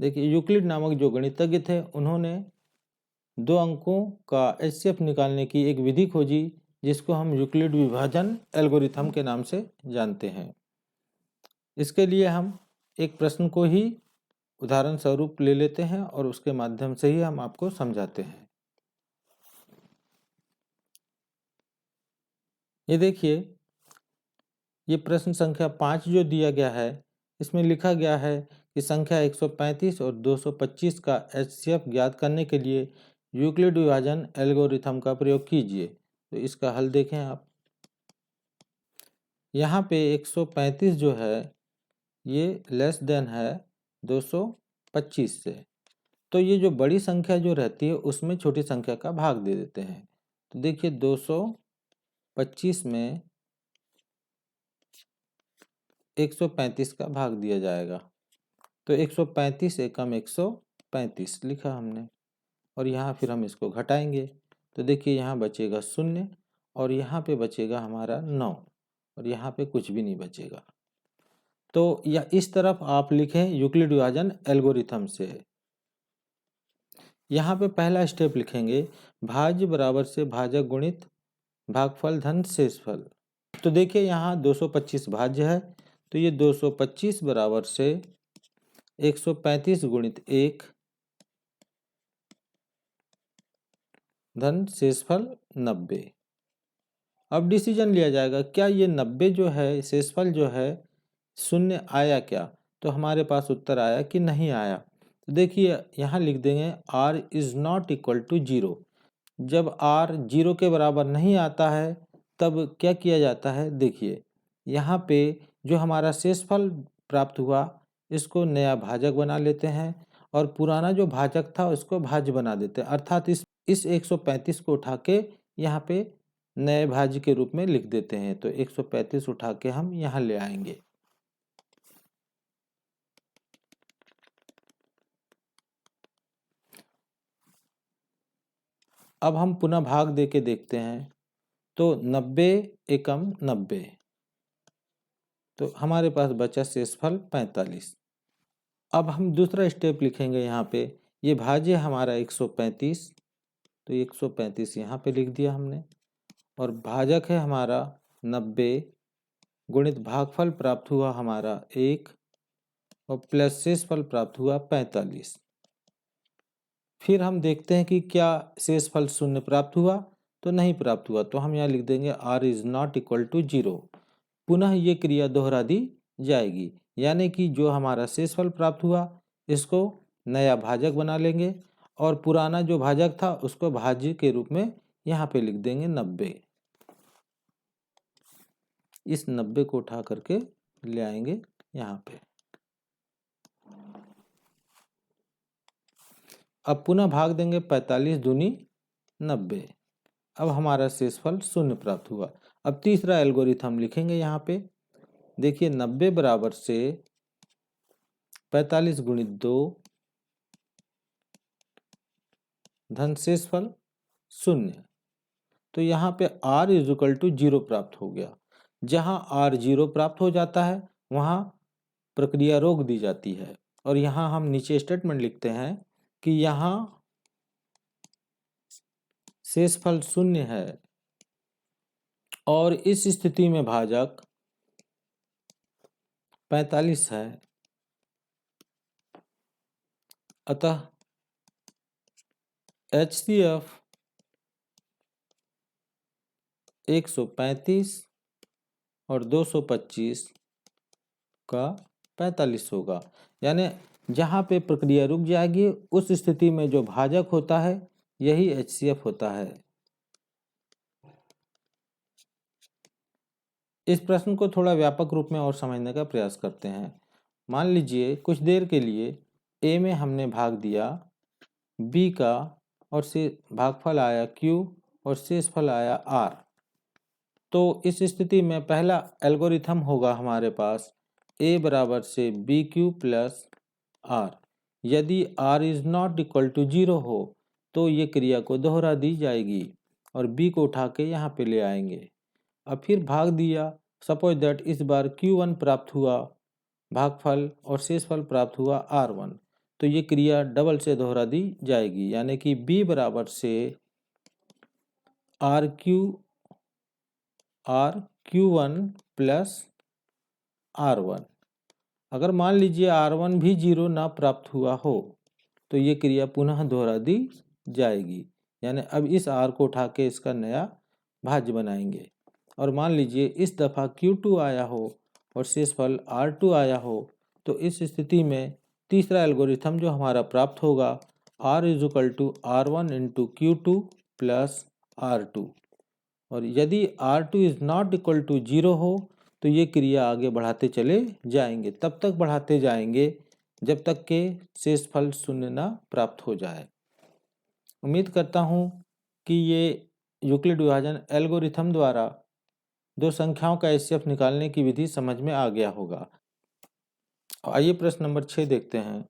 देखिए यूक्लिड नामक जो गणितज्ञ थे उन्होंने 2 अंकों का एचसीएफ निकालने की एक विधि खोजी जिसको हम यूक्लिड विभाजन एल्गोरिथम के नाम से जानते हैं। इसके लिए हम एक प्रश्न को ही उदाहरण स्वरूप ले लेते हैं और उसके माध्यम से ही हम आपको समझाते हैं। ये देखिए, ये प्रश्न संख्या 5 जो दिया गया है इसमें लिखा गया है कि संख्या 135 और 225 का एचसीएफ ज्ञात करने के लिए यूक्लिड विभाजन एल्गोरिथम का प्रयोग कीजिए। तो इसका हल देखें आप। यहाँ पे 135 जो है ये लेस देन है 225 से, तो ये जो बड़ी संख्या जो रहती है उसमें छोटी संख्या का भाग दे देते हैं। तो देखिए 225 में 135 का भाग दिया जाएगा, तो 135 एकम 135 लिखा हमने, और यहाँ फिर हम इसको घटाएंगे तो देखिए यहाँ बचेगा 0 और यहाँ पे बचेगा हमारा 9 और यहाँ पे कुछ भी नहीं बचेगा। तो या इस तरफ आप लिखें यूक्लिड विभाजन एल्गोरिथम से। यहाँ पे पहला स्टेप लिखेंगे भाज्य बराबर से भाजक गुणित भागफल धन शेषफल। तो देखिए यहाँ 225 भाज्य है, तो ये 225 बराबर से 135 गुणित 1 धन शेषफल 90। अब डिसीजन लिया जाएगा क्या ये 90 जो है शेषफल जो है शून्य आया क्या, तो हमारे पास उत्तर आया कि नहीं आया। तो देखिए यहाँ लिख देंगे r is not equal to 0। जब r 0 के बराबर नहीं आता है तब क्या किया जाता है, देखिए यहाँ पे जो हमारा शेषफल प्राप्त हुआ इसको नया भाजक बना लेते हैं और पुराना जो भाजक था उसको भाज्य बना देते हैं, अर्थात इस 135 को उठा के यहाँ पे नए भाज्य के रूप में लिख देते हैं। तो 135 उठा के हम यहाँ ले आएंगे। अब हम पुनः भाग दे के देखते हैं, तो 90 एकम 90, तो हमारे पास बचा शेषफल 45। अब हम दूसरा स्टेप लिखेंगे, यहाँ पे ये भाज्य हमारा 135, तो 135 यहाँ पे लिख दिया हमने, और भाजक है हमारा 90 गुणित भागफल प्राप्त हुआ हमारा 1 और प्लस शेषफल प्राप्त हुआ 45। फिर हम देखते हैं कि क्या शेषफल शून्य प्राप्त हुआ, तो नहीं प्राप्त हुआ, तो हम यहाँ लिख देंगे r is not equal to 0। पुनः ये क्रिया दोहरा दी जाएगी, यानी कि जो हमारा शेषफल प्राप्त हुआ इसको नया भाजक बना लेंगे और पुराना जो भाजक था उसको भाज्य के रूप में यहाँ पे लिख देंगे 90। इस 90 को उठा करके ले आएंगे यहाँ पे। अब पुनः भाग देंगे 45 दूनी 90। अब हमारा शेषफल शून्य प्राप्त हुआ। अब तीसरा एल्गोरिथम लिखेंगे यहाँ पे। देखिए 90 बराबर से 45 गुणित 2 धन शेषफल 0, तो यहाँ पे r इज इक्वल टू 0 प्राप्त हो गया। जहाँ r 0 प्राप्त हो जाता है वहाँ प्रक्रिया रोक दी जाती है, और यहाँ हम नीचे स्टेटमेंट लिखते हैं कि यहाँ शेषफल 0 है और इस स्थिति में भाजक 45 है, अतः HCF 135 और 225 का 45 होगा। यानी जहाँ पे प्रक्रिया रुक जाएगी उस स्थिति में जो भाजक होता है यही HCF होता है। इस प्रश्न को थोड़ा व्यापक रूप में और समझने का प्रयास करते हैं। मान लीजिए कुछ देर के लिए A में हमने भाग दिया B का और से भागफल आया Q और शेषफल आया R। तो इस स्थिति में पहला एल्गोरिथम होगा हमारे पास A बराबर से BQ प्लस R। यदि R is not equal to 0 हो तो ये क्रिया को दोहरा दी जाएगी और B को उठा के यहाँ पे ले आएंगे। अब फिर भाग दिया, सपोज दैट इस बार Q1 प्राप्त हुआ भागफल और शेषफल प्राप्त हुआ R1। तो ये क्रिया डबल से दोहरा दी जाएगी, यानी कि b बराबर से RQ1 प्लस R1। अगर मान लीजिए R1 भी 0 ना प्राप्त हुआ हो तो ये क्रिया पुनः दोहरा दी जाएगी, यानी अब इस R को उठा के इसका नया भाज्य बनाएंगे। और मान लीजिए इस दफ़ा Q2 आया हो और शेषफल R2 आया हो, तो इस स्थिति में तीसरा एल्गोरिथम जो हमारा प्राप्त होगा R = R1 × Q2 plus R2। और यदि R2 is not equal to 0 हो तो ये क्रिया आगे बढ़ाते चले जाएंगे, तब तक बढ़ाते जाएंगे जब तक के शेषफल 0 ना प्राप्त हो जाए। उम्मीद करता हूँ कि ये यूक्लिड विभाजन एल्गोरिथम द्वारा दो संख्याओं का एचसीएफ निकालने की विधि समझ में आ गया होगा। आइए प्रश्न नंबर 6 देखते हैं।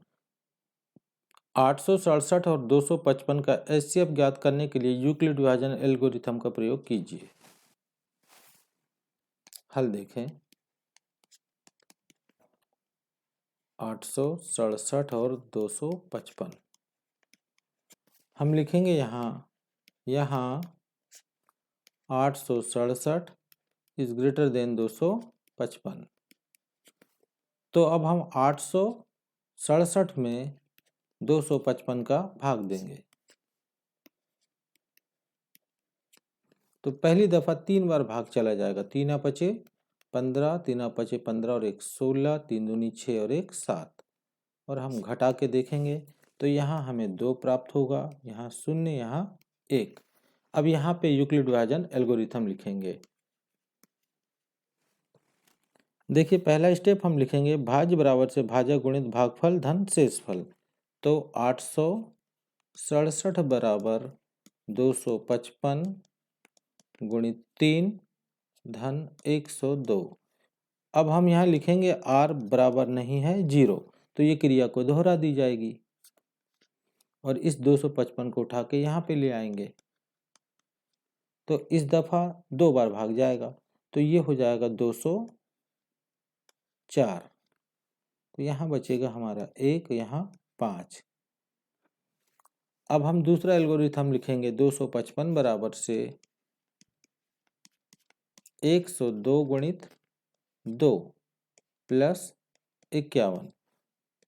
867 और 255 का एचसीएफ ज्ञात करने के लिए यूक्लिड विभाजन एल्गोरिथम का प्रयोग कीजिए। हल देखें। 867 और 255 हम लिखेंगे यहाँ 867 इज ग्रेटर देन 255। तो अब हम 867 में 255 का भाग देंगे। तो पहली दफ़ा 3 बार भाग चला जाएगा। 3 पचे 15, 3 पचे 15 और 1 16, 3 दूनी 6 और 1 7। और हम घटा के देखेंगे तो यहाँ हमें 2 प्राप्त होगा, यहाँ 0, यहाँ 1। अब यहाँ पे यूक्लिड विभाजन एल्गोरिथम लिखेंगे। देखिए पहला स्टेप हम लिखेंगे भाज्य बराबर से भाजक गुणित भागफल धन शेषफल। तो 867 बराबर 255 गुणित 3 धन 102। अब हम यहाँ लिखेंगे R बराबर नहीं है 0, तो ये क्रिया को दोहरा दी जाएगी और इस 255 को उठा के यहाँ पे ले आएंगे। तो इस दफ़ा 2 बार भाग जाएगा, तो ये हो जाएगा 204। तो यहाँ बचेगा हमारा 1, यहाँ 5। अब हम दूसरा एल्गोरिथम लिखेंगे 255 बराबर से 102 गुणित 2 प्लस 51।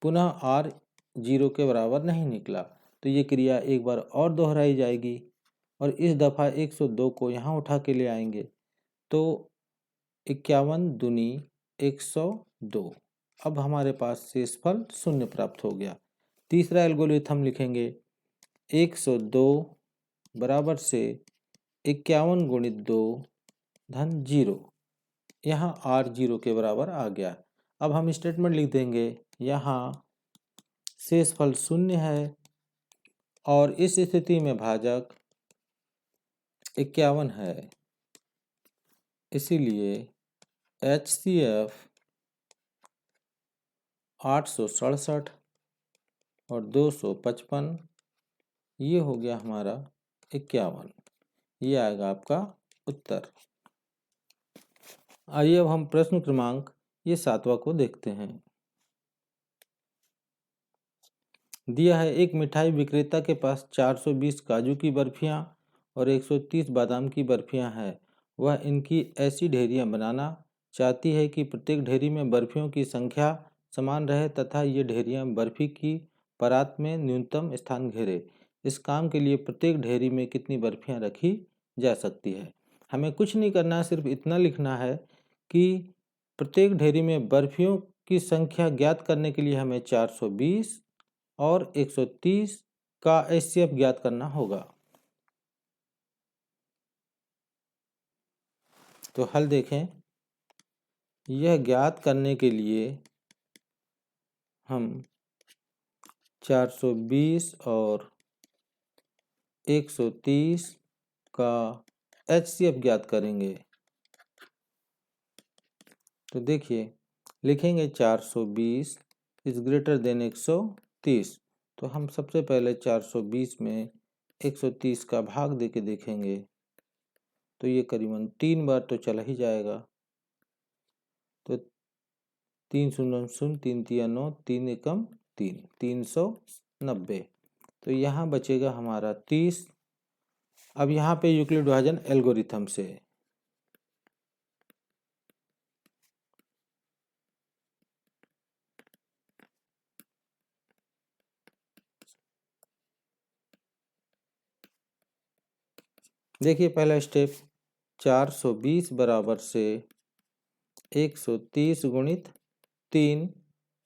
पुनः R 0 के बराबर नहीं निकला, तो ये क्रिया एक बार और दोहराई जाएगी और इस दफ़ा 102 को यहाँ उठा के ले आएंगे। तो 51 दूनी 102। अब हमारे पास शेषफल 0 प्राप्त हो गया। तीसरा एल्गोरिथम लिखेंगे 102 बराबर से 51 गुणित 2 धन 0। यहाँ R 0 के बराबर आ गया। अब हम स्टेटमेंट लिख देंगे, यहाँ शेषफल 0 है और इस स्थिति में भाजक 51 है, इसीलिए HCF 867 और 255 ये हो गया हमारा 51। ये आएगा आपका उत्तर। आइए अब हम प्रश्न क्रमांक ये 7वां को देखते हैं। दिया है एक मिठाई विक्रेता के पास 420 काजू की बर्फियां और 130 बादाम की बर्फियां हैं। वह इनकी ऐसी ढेरियां बनाना चाहती है कि प्रत्येक ढेरी में बर्फियों की संख्या समान रहे तथा ये ढेरियां बर्फी की परात में न्यूनतम स्थान घेरे। इस काम के लिए प्रत्येक ढेरी में कितनी बर्फियां रखी जा सकती है। हमें कुछ नहीं करना है, सिर्फ इतना लिखना है कि प्रत्येक ढेरी में बर्फियों की संख्या ज्ञात करने के लिए हमें 420 और 130 का एचसीएफ ज्ञात करना होगा। तो हल देखें। यह ज्ञात करने के लिए हम 420 और 130 का एचसीएफ ज्ञात करेंगे। तो देखिए लिखेंगे 420 इज ग्रेटर देन 130। तो हम सबसे पहले 420 में 130 का भाग देके देखेंगे, तो ये करीबन 3 बार तो चला ही जाएगा। तो 3 शून्य शून्य 3 तिया 9, 3 एकम 3, 390। तो यहाँ बचेगा हमारा 30। अब यहाँ पे यूक्लिड विभाजन एल्गोरिथम से देखिए, पहला स्टेप 420 बराबर से 130 गुणित 3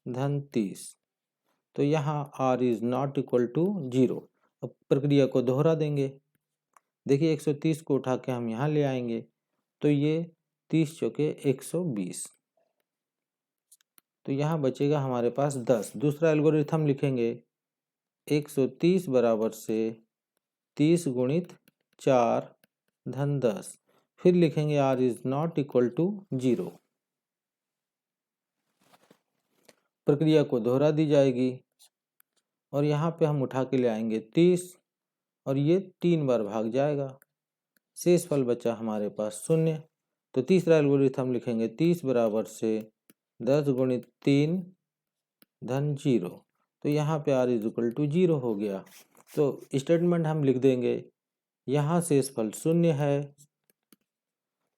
धन 30। तो यहाँ r is not equal to 0। अब प्रक्रिया को दोहरा देंगे। देखिए 130 को उठा के हम यहाँ ले आएंगे तो ये 30 चौके 120। तो यहाँ बचेगा हमारे पास 10। दूसरा एल्गोरिथम लिखेंगे 130 बराबर से 30 गुणित 4 धन 10। फिर लिखेंगे r is not equal to 0। प्रक्रिया को दोहरा दी जाएगी और यहाँ पे हम उठा के ले आएंगे 30 और ये 3 बार भाग जाएगा। शेष फल बचा हमारे पास 0। तो तीसरा एल्गोरिथम लिखेंगे 30 बराबर से 10 गुणित 3 धन 0। तो यहाँ पे r इज इक्वल टू 0 हो गया। तो स्टेटमेंट हम लिख देंगे, यहाँ शेष फल 0 है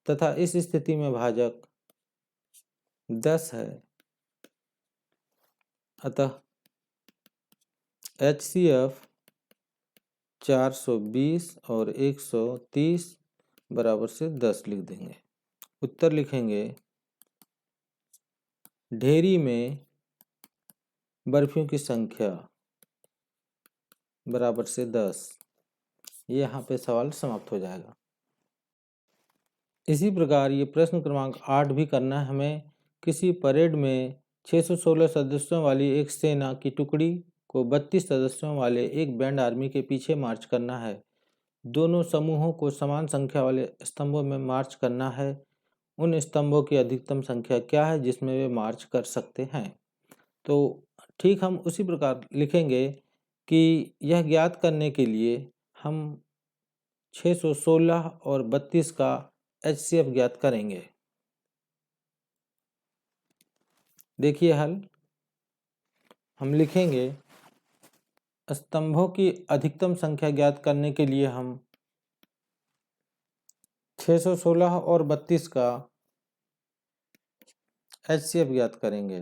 तथा इस स्थिति में भाजक 10 है। अतः HCF 420 और 130 बराबर से 10 लिख देंगे। उत्तर लिखेंगे, ढेरी में बर्फियों की संख्या बराबर से 10। ये यहाँ पे सवाल समाप्त हो जाएगा। इसी प्रकार ये प्रश्न क्रमांक 8 भी करना है हमें। किसी परेड में 616 सदस्यों वाली एक सेना की टुकड़ी को 32 सदस्यों वाले एक बैंड आर्मी के पीछे मार्च करना है। दोनों समूहों को समान संख्या वाले स्तंभों में मार्च करना है। उन स्तंभों की अधिकतम संख्या क्या है जिसमें वे मार्च कर सकते हैं। तो ठीक हम उसी प्रकार लिखेंगे कि यह ज्ञात करने के लिए हम 616 और 32 का HCF ज्ञात करेंगे। देखिए हल, हम लिखेंगे स्तंभों की अधिकतम संख्या ज्ञात करने के लिए हम 616 और 32 का HCF ज्ञात करेंगे।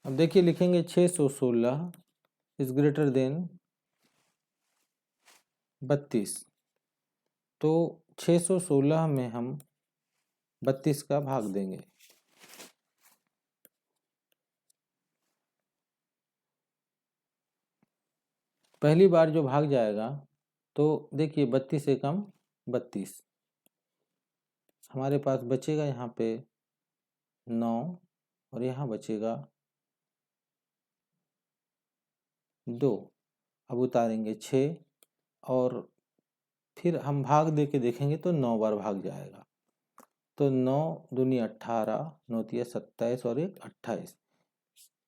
अब देखिए लिखेंगे 616 इज ग्रेटर देन 32। तो 616 में हम 32 का भाग देंगे। पहली बार जो भाग जाएगा तो देखिए 32 से कम 32, हमारे पास बचेगा यहाँ पे 9 और यहाँ बचेगा 2। अब उतारेंगे 6 और फिर हम भाग दे के देखेंगे तो 9 बार भाग जाएगा। तो 9 दूनी 18, 9 तिया 27 और 1 28,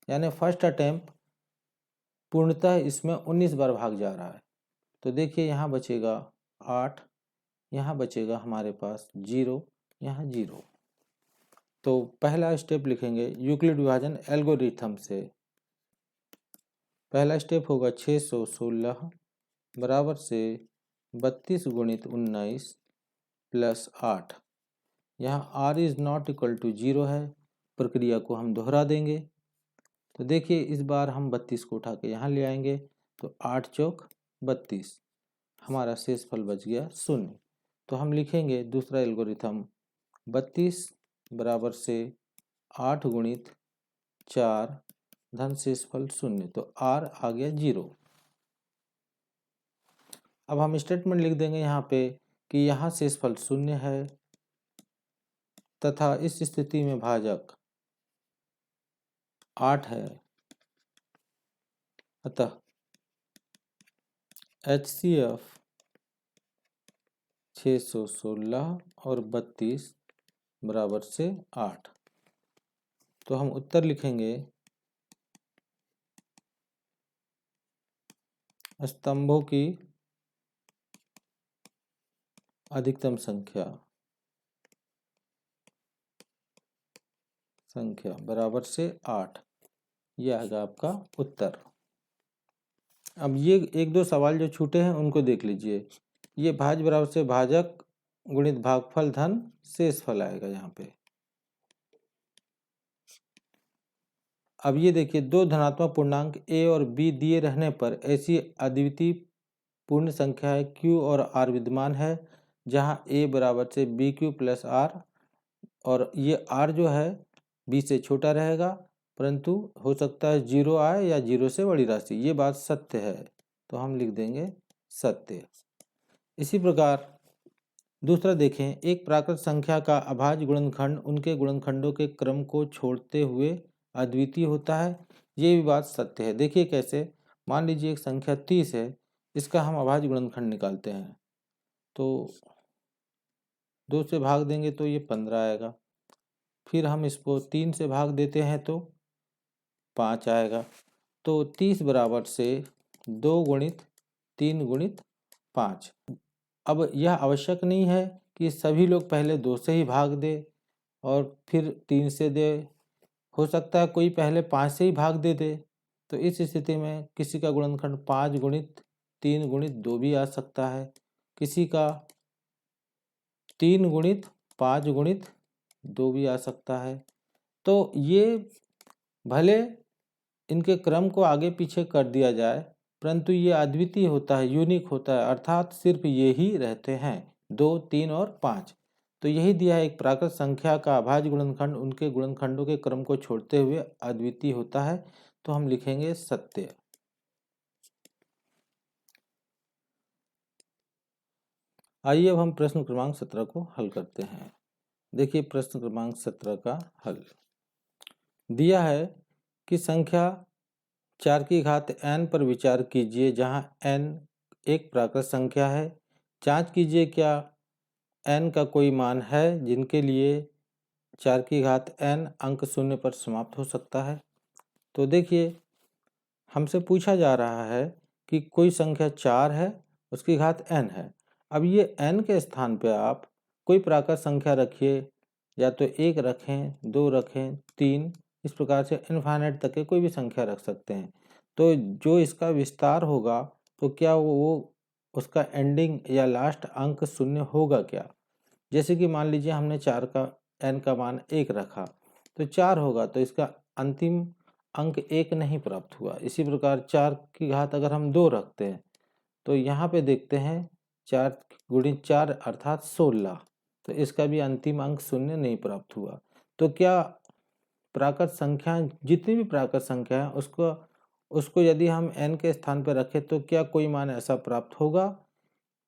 यानी फर्स्ट अटेम्प्ट पूर्णतः इसमें 19 बार भाग जा रहा है। तो देखिए यहाँ बचेगा 8, यहाँ बचेगा हमारे पास 0, यहाँ 0। तो पहला स्टेप लिखेंगे यूक्लिड विभाजन एल्गोरिथम से। पहला स्टेप होगा 616 बराबर से 32 गुणित 19 प्लस 8। यहाँ r is not equal to 0 है। प्रक्रिया को हम दोहरा देंगे। तो देखिए इस बार हम 32 को उठा के यहाँ ले आएंगे तो 8 चौक 32, हमारा शेष फल बच गया 0। तो हम लिखेंगे दूसरा एल्गोरिथम 32 बराबर से 8 गुणित 4 धन शेष फल 0। तो r आ गया 0। अब हम स्टेटमेंट लिख देंगे यहाँ पे कि यहाँ शेष फल 0 है तथा इस स्थिति में भाजक 8 है। अतः HCF 616 और 32 बराबर से 8। तो हम उत्तर लिखेंगे स्तंभों की अधिकतम संख्या बराबर से 8। ये आएगा आपका उत्तर। अब ये एक दो सवाल जो छूटे हैं उनको देख लीजिए। ये भाज्य बराबर से भाजक गुणित भागफल धन शेषफल आएगा यहाँ पे। अब ये देखिए, दो धनात्मक पूर्णांक a और b दिए रहने पर ऐसी अद्वितीय पूर्ण संख्याएं q और r विद्यमान है जहां a बराबर से bq प्लस r, और ये r जो है b से छोटा रहेगा, परंतु हो सकता है 0 आए या 0 से बड़ी राशि। ये बात सत्य है, तो हम लिख देंगे सत्य। इसी प्रकार दूसरा देखें, एक प्राकृत संख्या का अभाज्य गुणनखंड उनके गुणनखंडों के क्रम को छोड़ते हुए अद्वितीय होता है। ये भी बात सत्य है। देखिए कैसे, मान लीजिए एक संख्या 30 है, इसका हम अभाज्य गुणनखंड निकालते हैं तो 2 से भाग देंगे तो ये 15 आएगा, फिर हम इसको 3 से भाग देते हैं तो 5 आएगा। तो 30 बराबर से 2 गुणित 3 गुणित 5। अब यह आवश्यक नहीं है कि सभी लोग पहले 2 से ही भाग दे और फिर 3 से दे, हो सकता है कोई पहले 5 से ही भाग दे। तो इस स्थिति में किसी का गुणनखंड 5 गुणित 3 गुणित 2 भी आ सकता है, किसी का 3 गुणित 5 गुणित 2 भी आ सकता है। तो ये भले इनके क्रम को आगे पीछे कर दिया जाए, परंतु ये अद्वितीय होता है, यूनिक होता है, अर्थात सिर्फ ये ही रहते हैं 2, 3 और 5। तो यही दिया है, एक प्राकृत संख्या का अभाज्य गुणनखंड उनके गुणनखंडों के क्रम को छोड़ते हुए अद्वितीय होता है, तो हम लिखेंगे सत्य। आइए अब हम प्रश्न क्रमांक 17 को हल करते हैं। देखिए प्रश्न क्रमांक 17 का हल दिया है कि संख्या 4 की घात n पर विचार कीजिए जहां n एक प्राकृत संख्या है। जांच कीजिए क्या n का कोई मान है जिनके लिए 4 की घात n अंक शून्य पर समाप्त हो सकता है। तो देखिए, हमसे पूछा जा रहा है कि कोई संख्या 4 है, उसकी घात n है। अब ये n के स्थान पे आप कोई प्राकृत संख्या रखिए, या तो 1 रखें, 2 रखें, 3, इस प्रकार से इनफाइनाइट तक के कोई भी संख्या रख सकते हैं। तो जो इसका विस्तार होगा, तो क्या वो उसका एंडिंग या लास्ट अंक शून्य होगा क्या? जैसे कि मान लीजिए हमने 4 का n का मान 1 रखा, तो 4 होगा, तो इसका अंतिम अंक 1 नहीं प्राप्त हुआ। इसी प्रकार 4 की घात अगर हम 2 रखते हैं, तो यहाँ पे देखते हैं 4 गुणित 4 अर्थात 16, तो इसका भी अंतिम अंक शून्य नहीं प्राप्त हुआ। तो क्या प्राकृत संख्या, जितनी भी प्राकृत संख्या है, उसको यदि हम n के स्थान पर रखें तो क्या कोई मान ऐसा प्राप्त होगा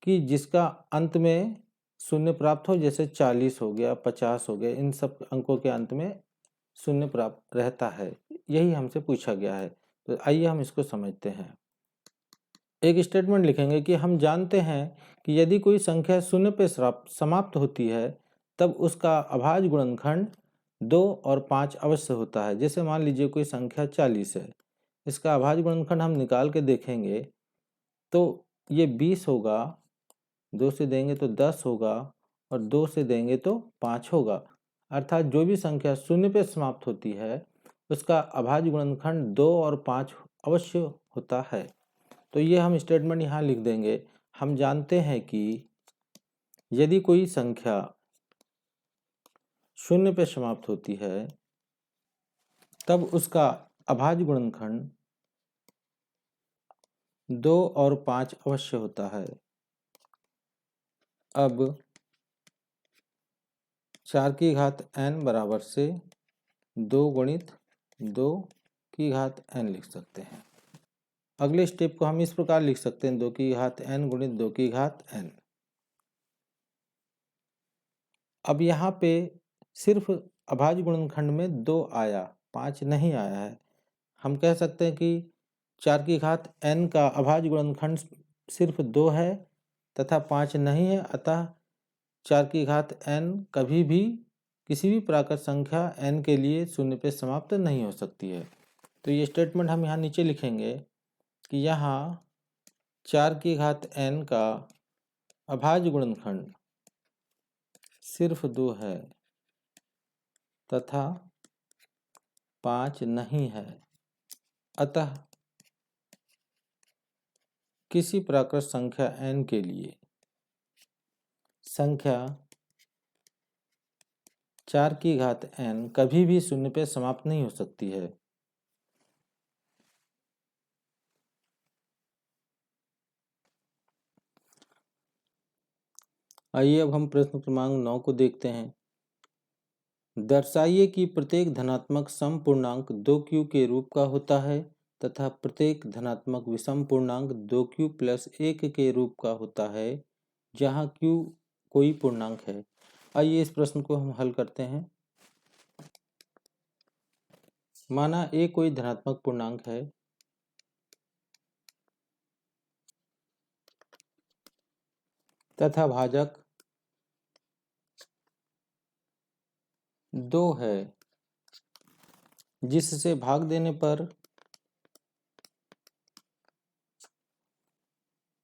कि जिसका अंत में शून्य प्राप्त हो? जैसे 40 हो गया, 50 हो गया, इन सब अंकों के अंत में शून्य प्राप्त रहता है। यही हमसे पूछा गया है। तो आइए हम इसको समझते हैं। एक स्टेटमेंट लिखेंगे कि हम जानते हैं कि यदि कोई संख्या शून्य पे समाप्त होती है तब उसका अभाज्य गुणनखंड 2 और 5 अवश्य होता है। जैसे मान लीजिए कोई संख्या 40 है, इसका अभाज्य गुणनखंड हम निकाल के देखेंगे तो ये 20 होगा, 2 से देंगे तो 10 होगा, और 2 से देंगे तो 5 होगा। अर्थात जो भी संख्या शून्य पे समाप्त होती है उसका अभाज्य गुणनखंड 2 और 5 अवश्य होता है। तो ये हम स्टेटमेंट यहाँ लिख देंगे। हम जानते हैं कि यदि कोई संख्या शून्य पे समाप्त होती है तब उसका अभाज्य गुणनखंड 2 और 5 अवश्य होता है। अब 4 की घात n बराबर से 2 गुणित 2 की घात n लिख सकते हैं। अगले स्टेप को हम इस प्रकार लिख सकते हैं, 2 की घात n गुणित 2 की घात n। अब यहाँ पे सिर्फ अभाज्य गुणनखंड में 2 आया, 5 नहीं आया है। हम कह सकते हैं कि 4 की घात n का अभाज्य गुणनखंड सिर्फ 2 है तथा 5 नहीं है, अतः 4 की घात n कभी भी किसी भी प्राकृत संख्या n के लिए शून्य पे समाप्त नहीं हो सकती है। तो ये स्टेटमेंट हम यहाँ नीचे लिखेंगे कि यहाँ 4 की घात n का अभाज्य गुणनखंड सिर्फ 2 है तथा 5 नहीं है। अतः किसी प्राकृत संख्या n के लिए संख्या 4 की घात n कभी भी शून्य पे समाप्त नहीं हो सकती है। आइए अब हम प्रश्न क्रमांक 9 को देखते हैं। दर्शाइए कि प्रत्येक धनात्मक सम पूर्णांक 2q के रूप का होता है तथा प्रत्येक धनात्मक विषम पूर्णांक 2q प्लस 1 के रूप का होता है जहाँ q कोई पूर्णांक है। आइए इस प्रश्न को हम हल करते हैं। माना a कोई धनात्मक पूर्णांक है तथा भाजक 2 है, जिससे भाग देने पर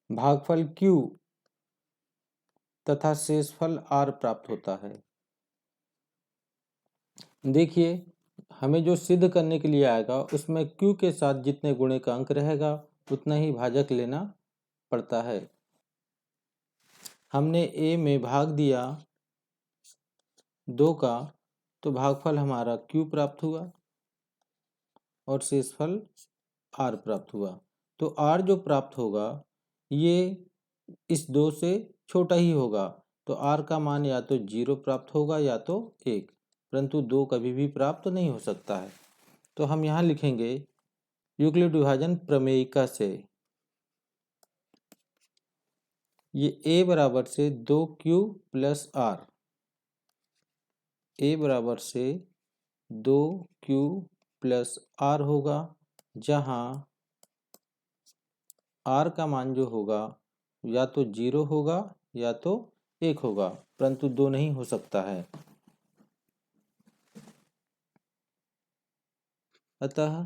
भागफल q तथा शेषफल r प्राप्त होता है। देखिए, हमें जो सिद्ध करने के लिए आएगा उसमें q के साथ जितने गुणे का अंक रहेगा उतना ही भाजक लेना पड़ता है। हमने a में भाग दिया 2 का, तो भागफल हमारा q प्राप्त हुआ और शेषफल r प्राप्त हुआ। तो r जो प्राप्त होगा ये इस 2 से छोटा ही होगा, तो r का मान या तो 0 प्राप्त होगा या तो 1, परंतु 2 कभी भी प्राप्त नहीं हो सकता है। तो हम यहाँ लिखेंगे यूक्लिड विभाजन प्रमेयिका से ये a बराबर से 2q प्लस r, a बराबर से 2q प्लस r होगा, जहाँ r का मान जो होगा या तो 0 होगा या तो 1 होगा, परंतु 2 नहीं हो सकता है। अतः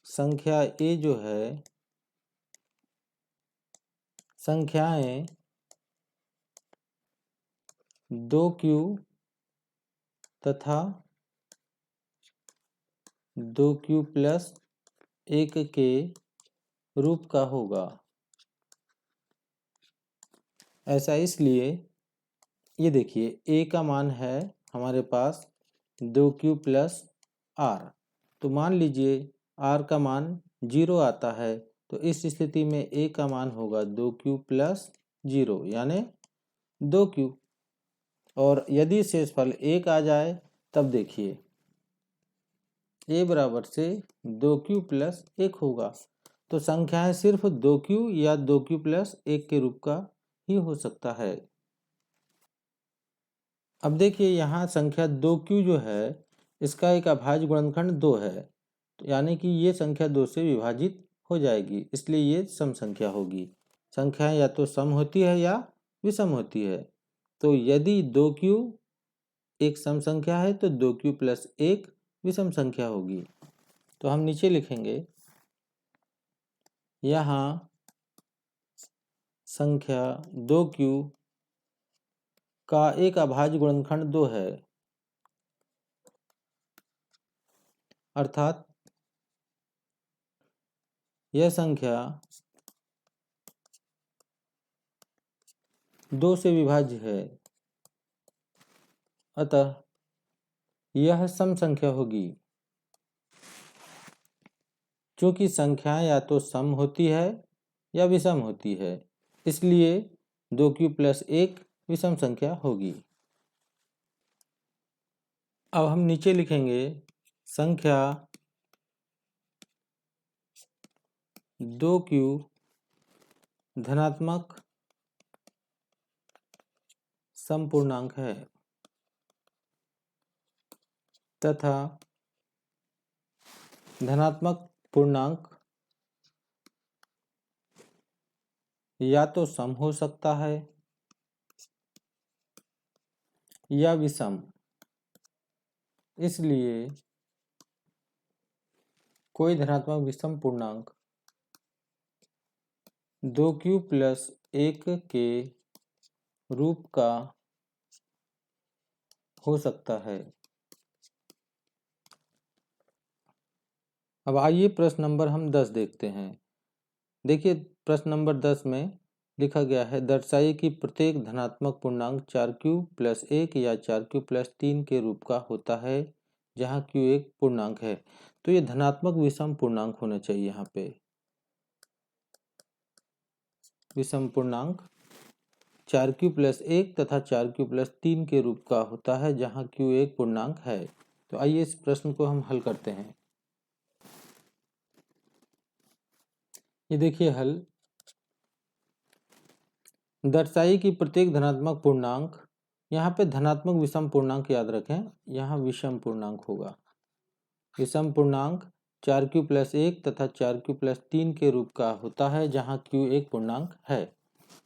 संख्या a जो है, संख्याएं 2q तथा 2q प्लस 1 के रूप का होगा। ऐसा इसलिए, ये देखिए a का मान है हमारे पास 2q प्लस r, तो मान लीजिए r का मान 0 आता है, तो इस स्थिति में a का मान होगा 2q प्लस 0 यानी 2q, और यदि शेषफल 1 आ जाए तब देखिए a बराबर से 2q प्लस 1 होगा। तो संख्याएं सिर्फ 2q या 2q प्लस 1 के रूप का ही हो सकता है। अब देखिए यहाँ संख्या 2q जो है इसका एक अभाज्य गुणनखंड 2 है, तो यानी कि ये संख्या 2 से विभाजित हो जाएगी, इसलिए ये सम संख्या होगी। संख्याएं या तो सम होती है या विषम होती है। तो यदि 2q एक सम संख्या है तो 2q प्लस 1 विषम संख्या होगी। तो हम नीचे लिखेंगे यहाँ संख्या 2q का एक अभाज्य गुणनखंड 2 है, अर्थात यह संख्या 2 से विभाज्य है, अतः यह सम संख्या होगी। चूंकि संख्याएं या तो सम होती है या विषम होती है, इसलिए 2q प्लस 1 विषम संख्या होगी। अब हम नीचे लिखेंगे संख्या 2q धनात्मक समपूर्णांक है तथा धनात्मक पूर्णांक या तो सम हो सकता है या विषम, इसलिए कोई धनात्मक विषम पूर्णांक 2q प्लस 1 के रूप का हो सकता है। अब आइए प्रश्न नंबर हम 10 देखते हैं। देखिए प्रश्न नंबर 10 में लिखा गया है, दर्शाइए कि प्रत्येक धनात्मक पूर्णांक 4q+1 या 4q+3 के रूप का होता है जहां q एक पूर्णांक है। तो ये धनात्मक विषम पूर्णांक होना चाहिए। यहाँ पे विषम पूर्णांक 4q+1 तथा 4q+3 के रूप का होता है जहां q एक पूर्णांक है। तो आइए इस प्रश्न को हम हल करते हैं। ये देखिए हल, दर्शाइए कि प्रत्येक धनात्मक पूर्णांक, यहाँ पे धनात्मक विषम पूर्णांक याद रखें, यहाँ विषम पूर्णांक होगा। विषम पूर्णांक 4q+1 तथा 4q+3 के रूप का होता है जहाँ q एक पूर्णांक है।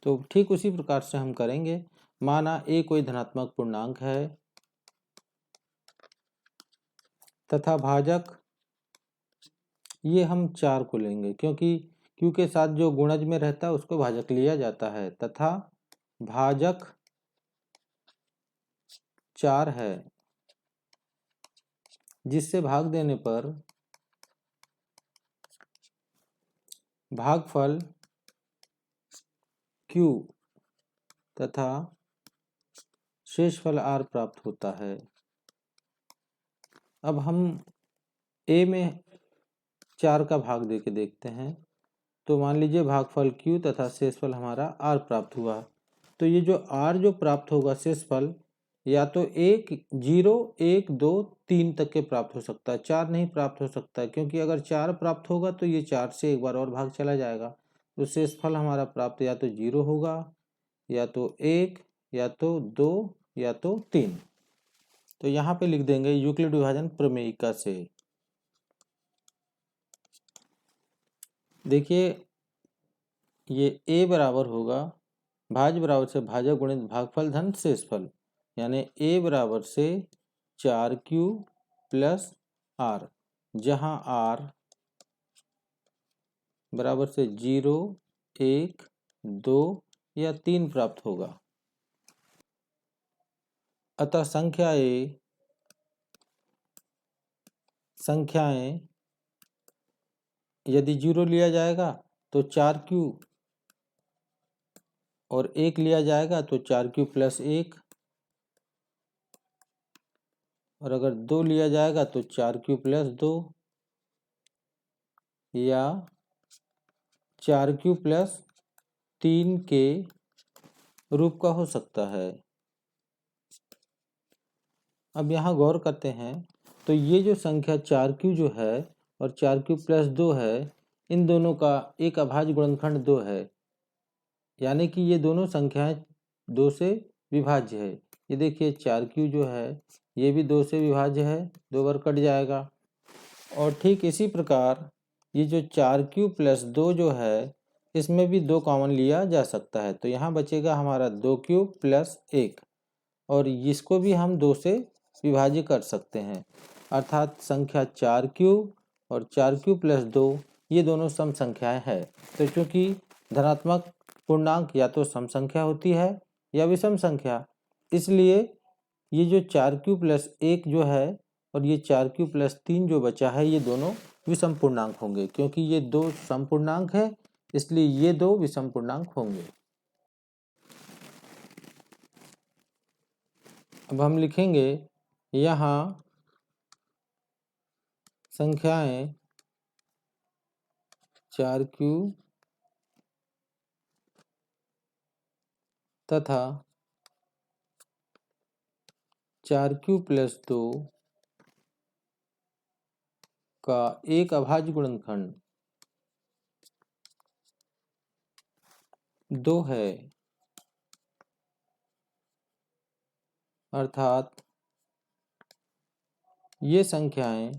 तो ठीक उसी प्रकार से हम करेंगे। माना a कोई धनात्मक पूर्णांक है तथा भाजक ये हम 4 को लेंगे, क्योंकि q के साथ जो गुणज में रहता है उसको भाजक लिया जाता है, तथा भाजक 4 है, जिससे भाग देने पर भागफल q तथा शेषफल r प्राप्त होता है। अब हम a में 4 का भाग देके देखते हैं। तो मान लीजिए भागफल q तथा शेषफल हमारा r प्राप्त हुआ। तो ये जो r जो प्राप्त होगा शेषफल, या तो 1, 0, 1, 2, 3 तक के प्राप्त हो सकता है, 4 नहीं प्राप्त हो सकता है, क्योंकि अगर 4 प्राप्त होगा तो ये 4 से एक बार और भाग चला जाएगा। तो शेषफल हमारा प्राप्त या तो 0 होगा, या तो 1, या तो 2, या तो 3। तो यहाँ पे लिख देंगे यूक्लिड विभाजन प्रमेयिका से। देखिए ये a बराबर होगा भाज्य बराबर से भाजक गुणित भागफल धन शेषफल, यानी a बराबर से 4q+r, जहाँ r बराबर से 0, 1, 2 या 3 प्राप्त होगा। अतः संख्याएं यदि 0 लिया जाएगा तो 4q, और 1 लिया जाएगा तो 4q+1, और अगर 2 लिया जाएगा तो 4q+2, या 4q+3 के रूप का हो सकता है। अब यहाँ गौर करते हैं तो ये जो संख्या 4q जो है और 4q+2 है, इन दोनों का एक अभाज्य गुणनखंड 2 है, यानी कि ये दोनों संख्याएं 2 से विभाज्य है। ये देखिए 4q जो है ये भी 2 से विभाज्य है, 2 बार कट जाएगा। और ठीक इसी प्रकार ये जो 4q+2 जो है इसमें भी 2 कॉमन लिया जा सकता है। तो यहाँ बचेगा हमारा 2q+1, और इसको भी हम 2 से विभाज्य कर सकते हैं, अर्थात संख्या 4q और 4q+2 ये दोनों सम संख्याएं हैं। तो चूंकि धनात्मक पूर्णांक या तो सम संख्या होती है या विषम संख्या, इसलिए ये जो 4q+1 जो है और ये 4q+3 जो बचा है ये दोनों विषम पूर्णांक होंगे, क्योंकि ये 2 सम पूर्णांक है, इसलिए ये 2 विषम पूर्णांक होंगे। अब हम लिखेंगे यहाँ संख्याएं 4q तथा 4q+2 का एक अभाज्य गुणनखंड 2 है, अर्थात ये संख्याएं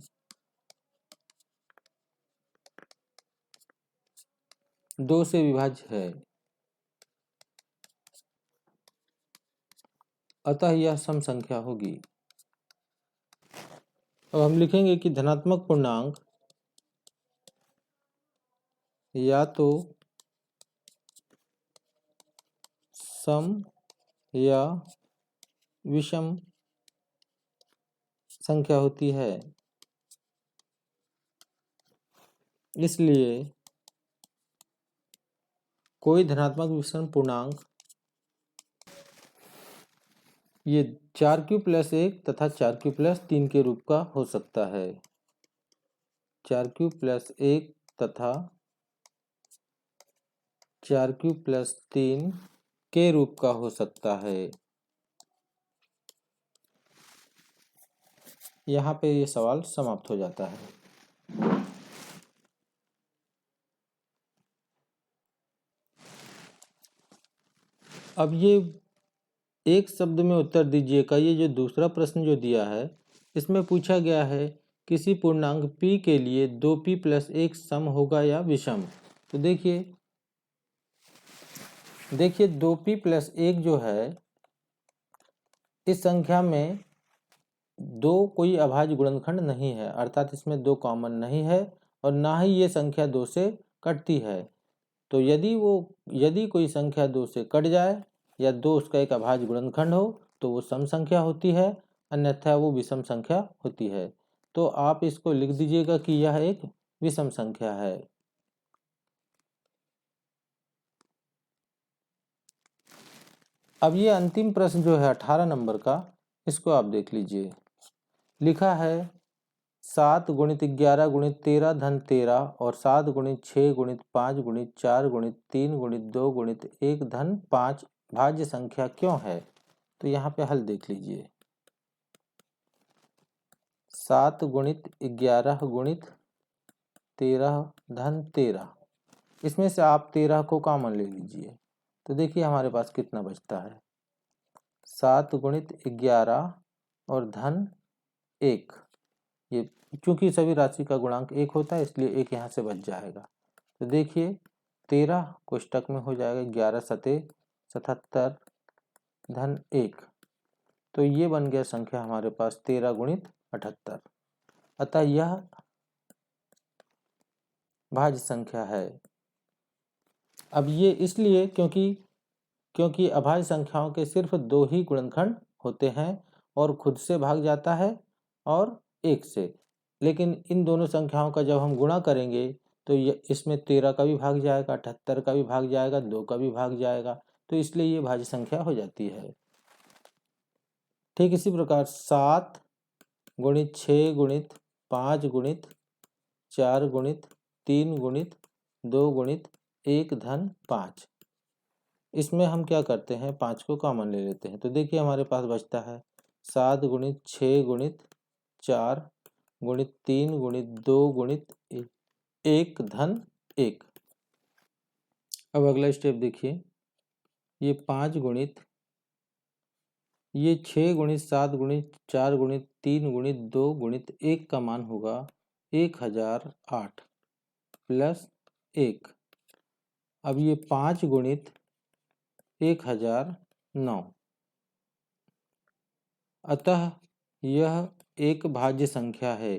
2 से विभाज्य है, अतः यह सम संख्या होगी। अब हम लिखेंगे कि धनात्मक पूर्णांक या तो सम या विषम संख्या होती है। इसलिए कोई धनात्मक विषम पूर्णांक ये 4q+1 तथा 4q+3 के रूप का हो सकता है। 4q+1 तथा 4q+3 के रूप का हो सकता है। यहाँ पे ये सवाल समाप्त हो जाता है। अब ये एक शब्द में उत्तर दीजिएगा। ये जो दूसरा प्रश्न जो दिया है इसमें पूछा गया है किसी पूर्णांक p के लिए 2p+1 सम होगा या विषम। तो देखिए 2p+1 जो है इस संख्या में दो कोई अभाज्य गुणनखंड नहीं है, अर्थात इसमें दो कॉमन नहीं है और ना ही ये संख्या 2 से कटती है। तो यदि कोई संख्या 2 से कट जाए या 2 उसका एक अभाज्य गुणनखंड हो तो वो सम संख्या होती है, अन्यथा वो विषम संख्या होती है। तो आप इसको लिख दीजिएगा कि यह एक विषम संख्या है। अब ये अंतिम प्रश्न जो है 18 नंबर का, इसको आप देख लीजिए। लिखा है 7 × 11 × 13 धन 13 और 7 × 6 × 5 × 4 × 3 × 2 × 1 धन 5 भाज्य संख्या क्यों है। तो यहाँ पे हल देख लीजिए। 7 × 11 × 13 धन 13, इसमें से आप 13 को कॉमन ले लीजिए। तो देखिए हमारे पास कितना बचता है। 7 × 11 और धन 1, ये चूंकि सभी राशि का गुणांक 1 होता है इसलिए 1 यहाँ से बच जाएगा। तो देखिए 13 कोष्टक में हो जाएगा 11 सते 77 धन 1, तो ये बन गया संख्या हमारे पास 13 × 78। अतः यह भाज्य संख्या है। अब ये इसलिए क्योंकि अभाज्य संख्याओं के सिर्फ 2 ही गुणनखंड होते हैं और खुद से भाग जाता है और 1 से। लेकिन इन दोनों संख्याओं का जब हम गुणा करेंगे तो इसमें 13 का भी भाग जाएगा, 78 का भी भाग जाएगा, 2 का भी भाग जाएगा, तो इसलिए ये भाज्य संख्या हो जाती है। ठीक इसी प्रकार 7 × 6 × 5 × 4 × 3 × 2 × 1 धन 5, इसमें हम क्या करते हैं 5 को कॉमन ले लेते हैं। तो देखिए हमारे पास बचता है 7 × 6 × 4 × 3 × 2 × 1 धन 1। अब अगला स्टेप देखिए, ये 5 गुणित ये 6 × 7 × 4 × 3 × 2 × 1 का मान होगा 1008 प्लस 1। अब ये 5 गुणित 1009, अतः यह एक भाज्य संख्या है।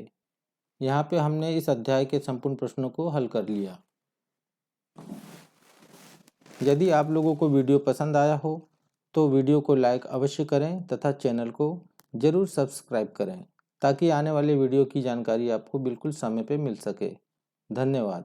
यहाँ पे हमने इस अध्याय के संपूर्ण प्रश्नों को हल कर लिया। यदि आप लोगों को वीडियो पसंद आया हो तो वीडियो को लाइक अवश्य करें तथा चैनल को जरूर सब्सक्राइब करें ताकि आने वाले वीडियो की जानकारी आपको बिल्कुल समय पे मिल सके। धन्यवाद।